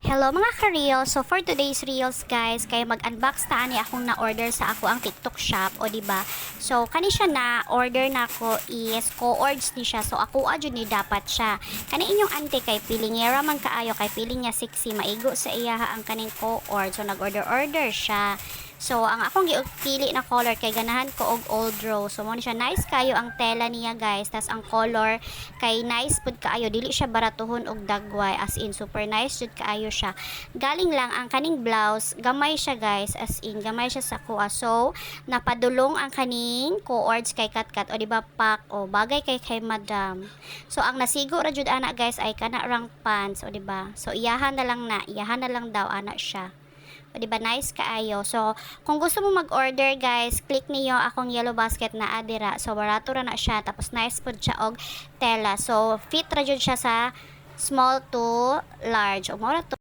Hello mga ka-reels. So for today's reels guys, kay mag-unbox ta ani akong na-order sa ako ang TikTok shop, o di ba? So kani siya na order na ko is co-ords ni siya. So ako adyo ni dapat siya. Kani inyong ante kay pilingera man kaayo, kay piling niya sexy, maigo sa iyaha ang kaning co-ord. So nag-order siya. So, ang akong pili na color kay ganahan ko og old rose. So, mo ni siya nice kayo ang tela niya, guys. Tas ang color kay nice pud kaayo. Dili siya baratuhon og dagway, as in super nice jud kaayo siya. Galing lang ang kaning blouse, gamay siya, guys, as in gamay siya sa kuha. So, napadulong ang kaning co-ords kay Katkat, o di ba pak o bagay kay madam. So, ang nasigo ra jud ana, guys, ay kana rang pants, o di ba? So, iyahan na lang daw ana siya. O, diba nice kaayo. So kung gusto mo mag-order guys, click niyo akong yellow basket na adira. So barato ra na siya, tapos nice pud siya og tela. So fit ra jud siya sa small to large. O mora to